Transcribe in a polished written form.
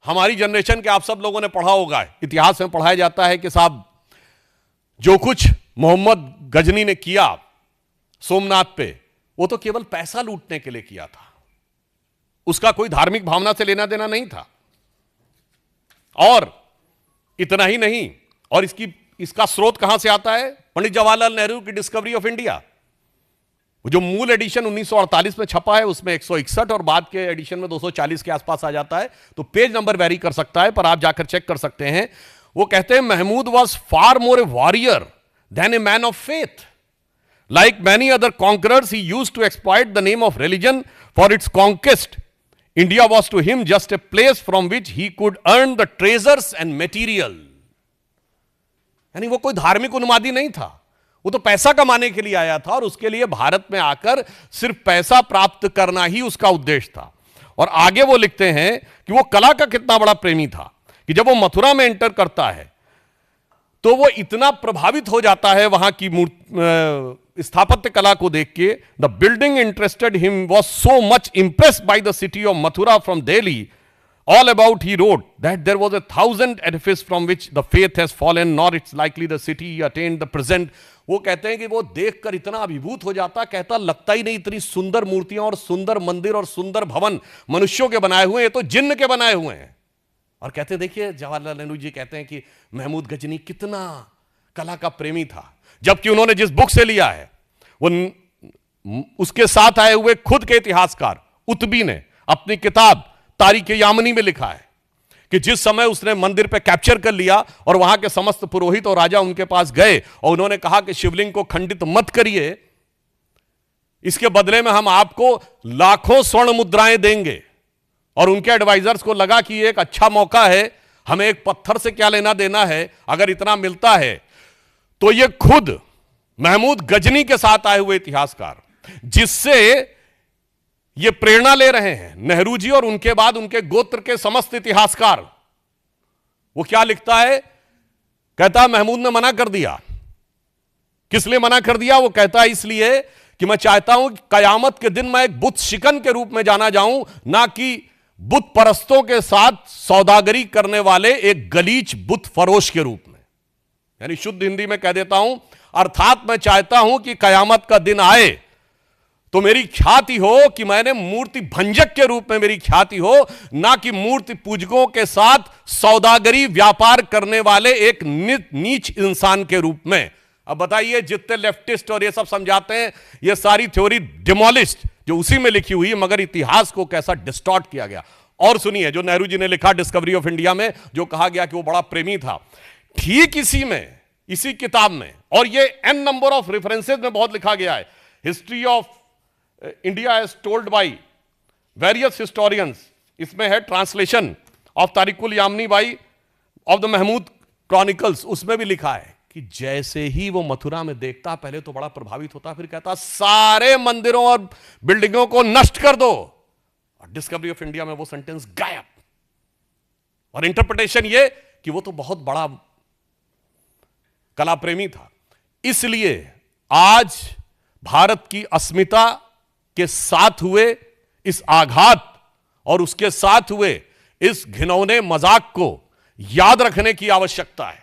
हमारी जनरेशन के आप सब लोगों ने पढ़ा होगा, इतिहास में पढ़ाया जाता है कि साहब जो कुछ मोहम्मद गजनी ने किया सोमनाथ पे, वो तो केवल पैसा लूटने के लिए किया था, उसका कोई धार्मिक भावना से लेना देना नहीं था। और इतना ही नहीं, और इसका स्रोत कहां से आता है? पंडित जवाहरलाल नेहरू की डिस्कवरी ऑफ इंडिया। जो मूल एडिशन 1948 में छपा है उसमें 161 और बाद के एडिशन में 240 के आसपास आ जाता है, तो पेज नंबर वेरी कर सकता है, पर आप जाकर चेक कर सकते हैं। वो कहते हैं Mahmud was far more a warrior than a man of faith. Like many other conquerors he used to exploit the name of religion for its conquest. India was to him just a place from which he could earn the treasures and material. यानी वो कोई धार्मिक उन्मादी नहीं था, वो तो पैसा कमाने के लिए आया था, और उसके लिए भारत में आकर सिर्फ पैसा प्राप्त करना ही उसका उद्देश्य था। और आगे वो लिखते हैं कि वो कला का कितना बड़ा प्रेमी था कि जब वो मथुरा में एंटर करता है तो वो इतना प्रभावित हो जाता है वहां की स्थापत्य कला को देख के। The building interested him was so much impressed by the city of Mathura from Delhi. All about he wrote that there was 1,000 edifice from which the faith has fallen, nor it's likely the city attained the present. वो कहते हैं कि वो देखकर इतना अभिभूत हो जाता, कहता लगता ही नहीं इतनी सुंदर मूर्तियां और सुंदर मंदिर और सुंदर भवन मनुष्यों के बनाए हुए हैं, ये तो जिन्न के बनाए हुए हैं। और कहते देखिए जवाहरलाल नेहरू जी कहते हैं कि महमूद गजनी कितना कला का प्रेमी था, जबकि उन्होंने जिस बुक से लिया है वो उसके साथ आए हुए खुद के इतिहासकार उतबी ने अपनी किताब तारीख-ए-यामनी में लिखा है कि जिस समय उसने मंदिर पे कैप्चर कर लिया और वहां के समस्त पुरोहित और राजा उनके पास गए और उन्होंने कहा कि शिवलिंग को खंडित मत करिए, इसके बदले में हम आपको लाखों स्वर्ण मुद्राएं देंगे। और उनके एडवाइजर्स को लगा कि ये एक अच्छा मौका है, हमें एक पत्थर से क्या लेना देना है, अगर इतना मिलता है तो ये खुद महमूद गजनी के साथ आए हुए इतिहासकार जिससे ये प्रेरणा ले रहे हैं नेहरू जी और उनके बाद उनके गोत्र के समस्त इतिहासकार, वो क्या लिखता है? कहता महमूद ने मना कर दिया। किस लिए मना कर दिया? वो कहता है इसलिए कि मैं चाहता हूं कि कयामत के दिन मैं एक बुत शिकन के रूप में जाना जाऊं, ना कि बुत परस्तों के साथ सौदागरी करने वाले एक गलीच बुत फरोश के रूप में। यानी शुद्ध हिंदी में कह देता हूं, अर्थात मैं चाहता हूं कि कयामत का दिन आए तो मेरी ख्याति हो कि मैंने मूर्ति भंजक के रूप में मेरी ख्याति हो, ना कि मूर्ति पूजकों के साथ सौदागरी व्यापार करने वाले एक नीच इंसान के रूप में। अब बताइए, जितने लेफ्टिस्ट और ये सब समझाते हैं ये सारी थ्योरी डिमोलिश्ड जो उसी में लिखी हुई है, मगर इतिहास को कैसा डिस्टॉर्ट किया गया। और सुनिए जो नेहरू जी ने लिखा डिस्कवरी ऑफ इंडिया में, जो कहा गया कि वो बड़ा प्रेमी था, ठीक इसी में, इसी किताब में, और ये n नंबर ऑफ रेफरेंसेस में बहुत लिखा गया है, history of India as told by various historians, इसमें है translation of Tarikh-ul-Yamini by of the Mahmud chronicles, उसमें भी लिखा है कि जैसे ही वो मथुरा में देखता पहले तो बड़ा प्रभावित होता, फिर कहता सारे मंदिरों और बिल्डिंगों को नष्ट कर दो। और डिस्कवरी ऑफ इंडिया में वो सेंटेंस गायब। और इंटरप्रिटेशन ये कि वो तो बहुत बड़ा कला प्रेमी था। इसलिए आज भारत की अस्मिता के साथ हुए इस आघात और उसके साथ हुए इस घिनौने मजाक को याद रखने की आवश्यकता है।